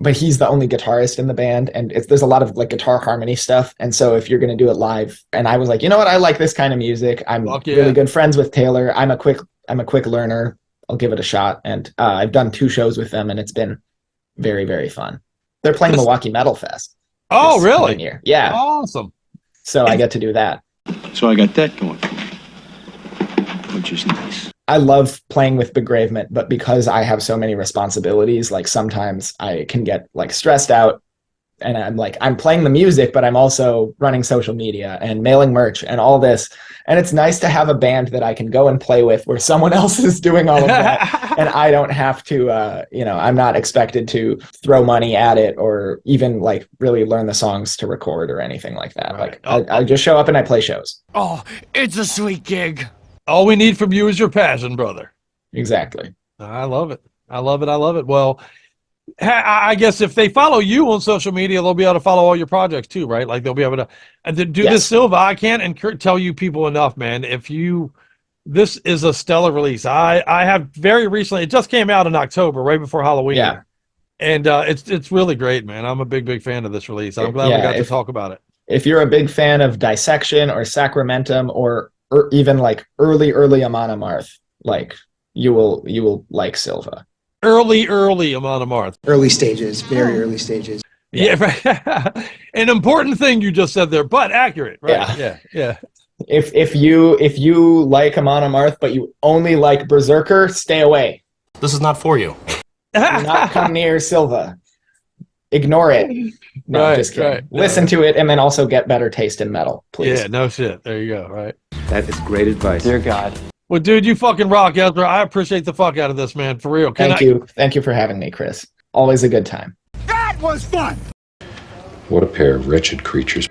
But he's the only guitarist in the band, and there's a lot of like guitar harmony stuff. And so if you're going to do it live, and I was like, you know what, I like this kind of music. I'm really good friends with Taylor. I'm a quick learner. I'll give it a shot. And I've done 2 shows with them, and it's been very, very fun. They're playing Milwaukee Metal Fest. Oh, really? Year. Yeah. Awesome. So I get to do that. So I got that going for me, which is nice. I love playing with Begravement, but because I have so many responsibilities, like sometimes I can get like stressed out, and I'm playing the music, but I'm also running social media and mailing merch and all this. And it's nice to have a band that I can go and play with where someone else is doing all of that. And I don't have to, I'm not expected to throw money at it or even like really learn the songs to record or anything like that. Right. I just show up and I play shows. Oh, it's a sweet gig. All we need from you is your passion, brother. Exactly. I love it. Well, I guess if they follow you on social media, they'll be able to follow all your projects too, right? Like they'll be able to do this. Silva, I can't tell you people enough, man. This is a stellar release. I have very recently, it just came out in October, right before Halloween. Yeah. And it's really great, man. I'm a big fan of this release. I'm glad we got to talk about it. If you're a big fan of Dissection or Sacramentum or even like early Amon Amarth, like you will like Silva. Early Amon Amarth. Early stages, very early stages. Yeah, right. An important thing you just said there, but accurate, right? Yeah. If you like Amon Amarth, but you only like Berserker, stay away. This is not for you. Do not come near Silva. Ignore it. No, right, just kidding. Right. Listen to it and then also get better taste in metal, please. Yeah, no shit. There you go, right? That is great advice. Dear God. Well, dude, you fucking rock, Ezra. I appreciate the fuck out of this, man. For real. Thank you. Thank you for having me, Chris. Always a good time. That was fun! What a pair of wretched creatures.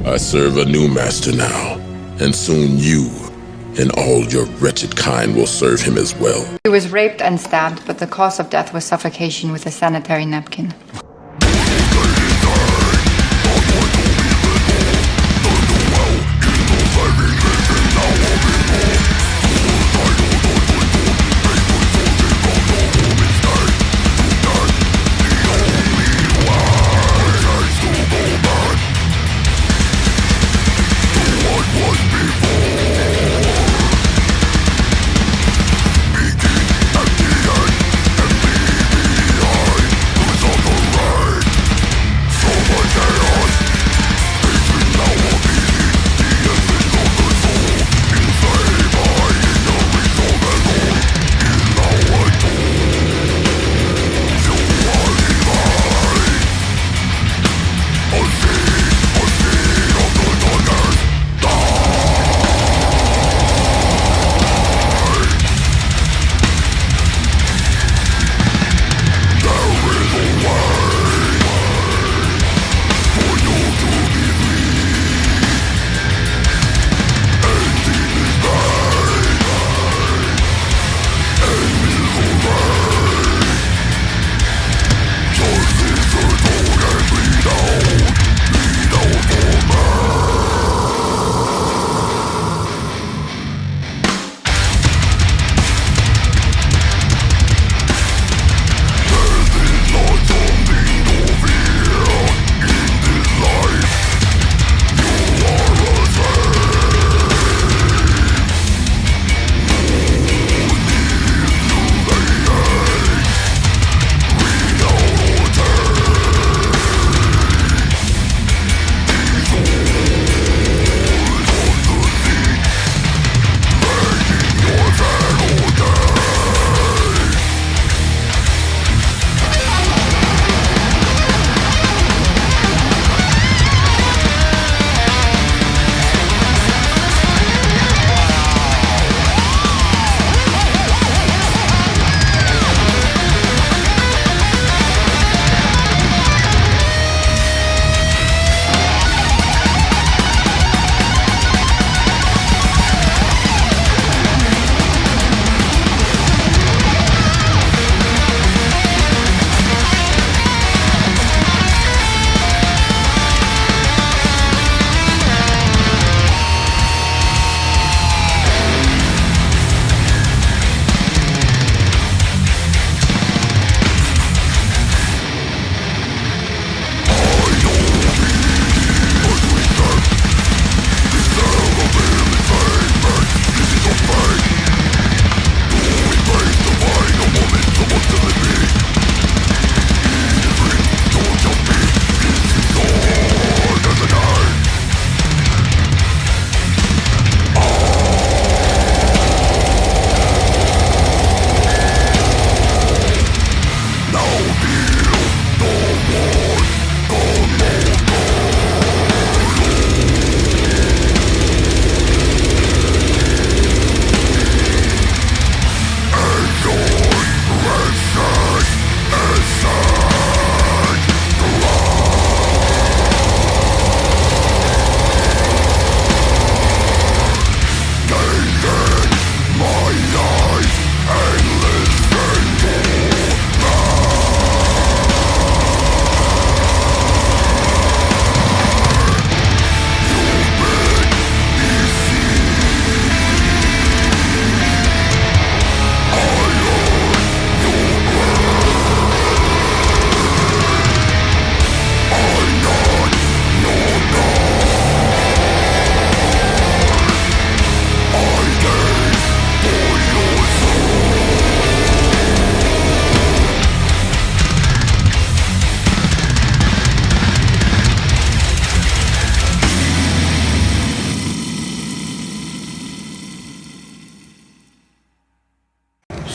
I serve a new master now, and soon you and all your wretched kind will serve him as well. He was raped and stabbed, but the cause of death was suffocation with a sanitary napkin.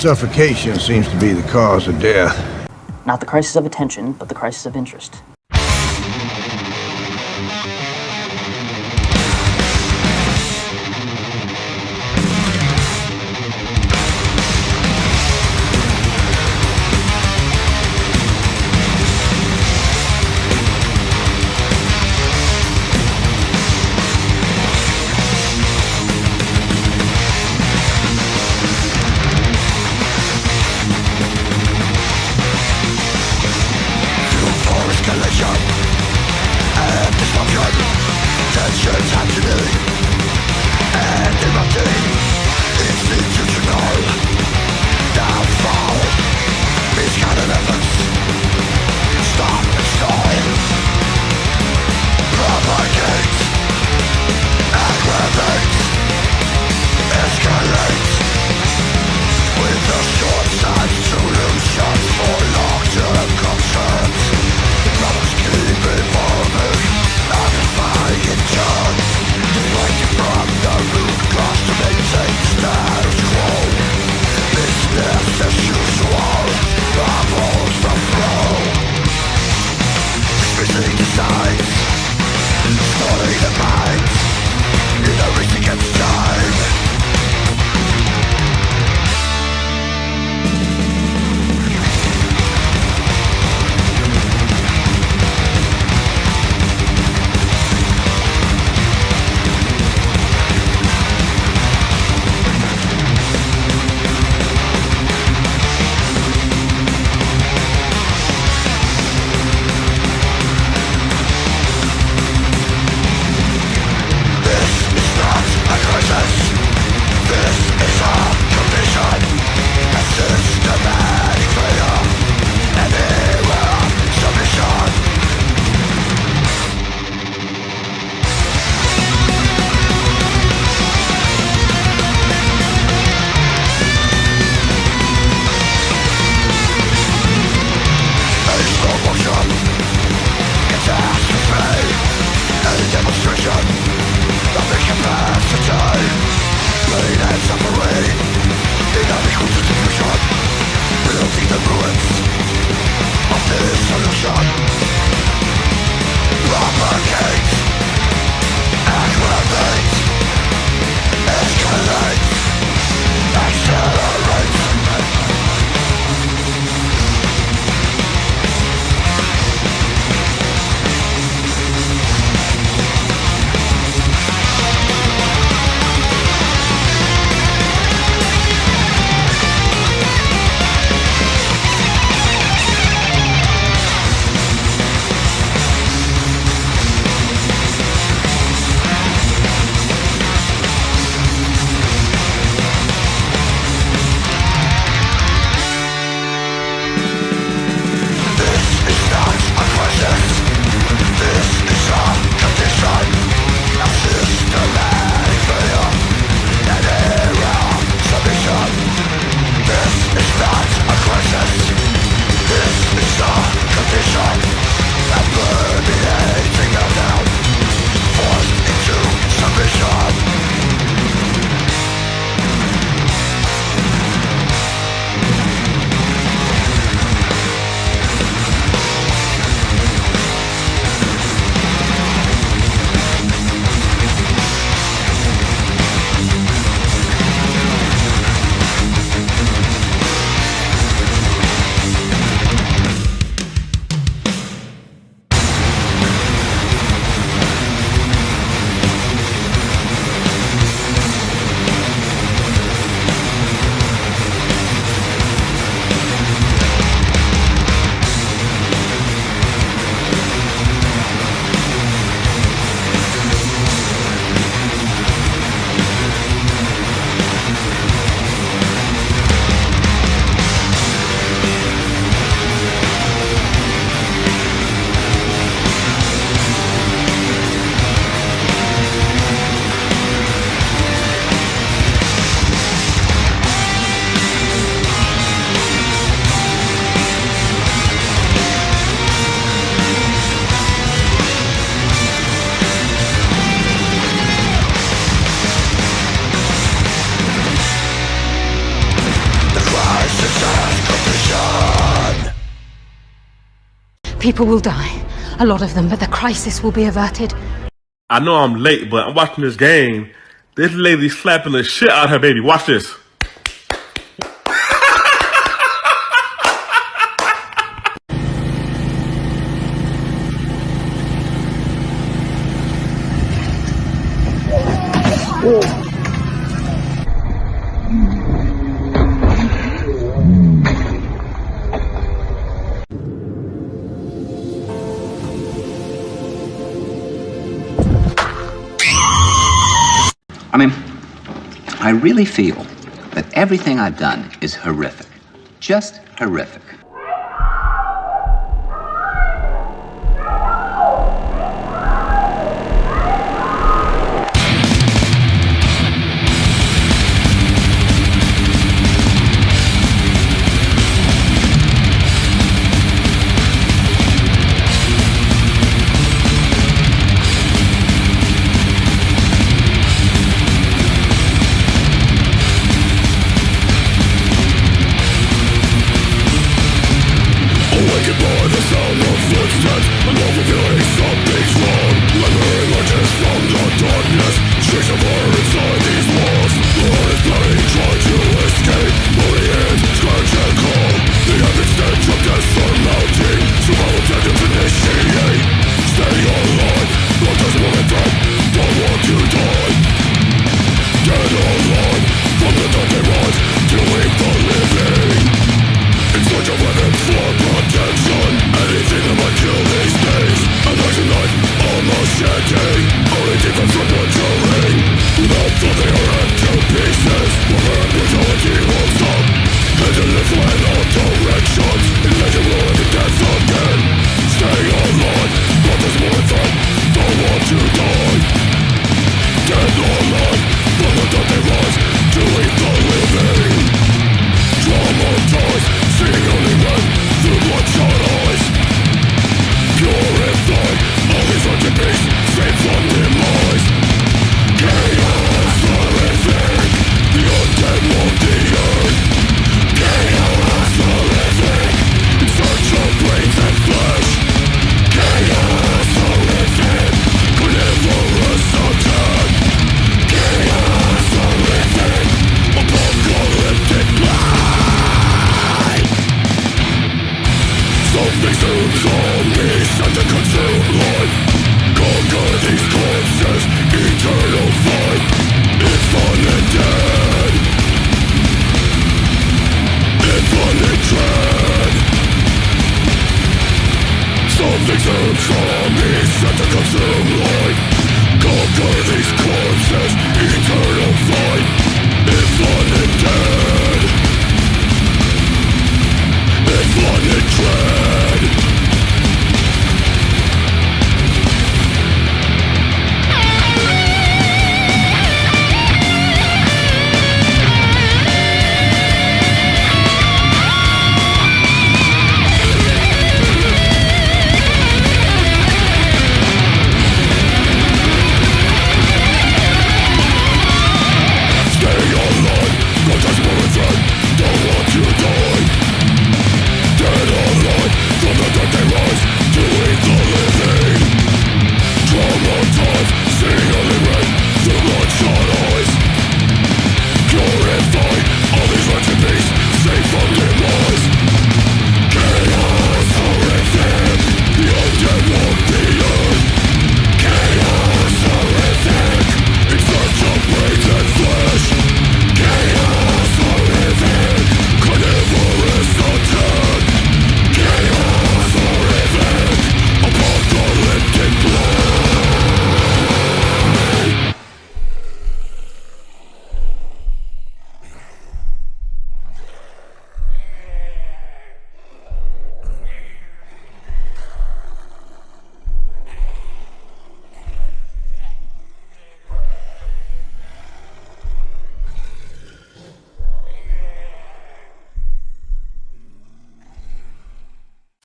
Suffocation seems to be the cause of death. Not the crisis of attention, but the crisis of interest. People will die. A lot of them, but the crisis will be averted. I know I'm late, but I'm watching this game. This lady slapping the shit out of her baby. Watch this. I mean, I really feel that everything I've done is horrific. Just horrific.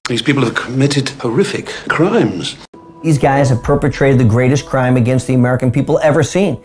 These people have committed horrific crimes. These guys have perpetrated the greatest crime against the American people ever seen.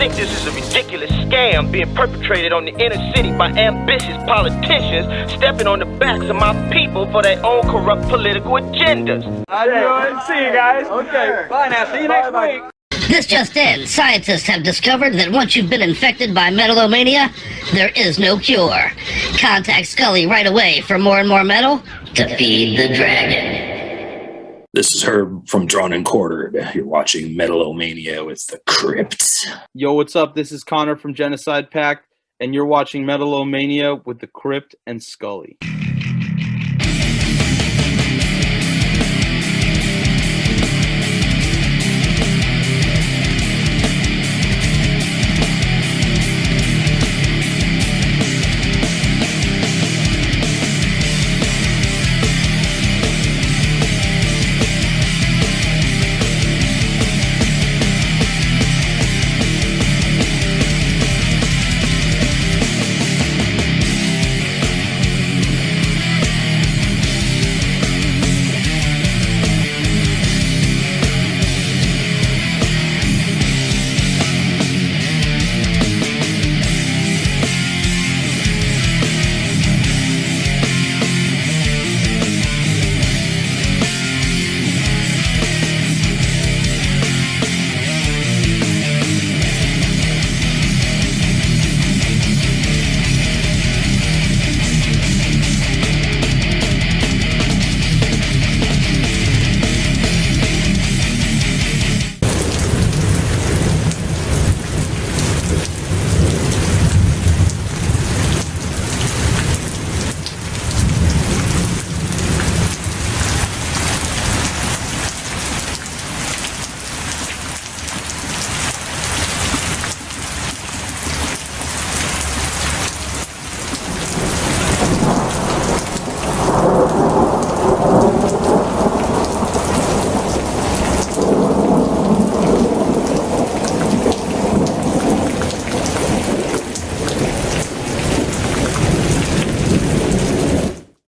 think this is a ridiculous scam being perpetrated on the inner city by ambitious politicians stepping on the backs of my people for their own corrupt political agendas. I do it. See you guys. Okay. Bye now. See you next week. This just in. Scientists have discovered that once you've been infected by Metal-O-Mania, there is no cure. Contact Scully right away for more and more metal to feed the dragon. This is Herb from Drawn and Quartered. You're watching Metal-O-Mania with the Crypt. Yo, what's up? This is Connor from Genocide Pact, and you're watching Metal-O-Mania with the Crypt and Scully.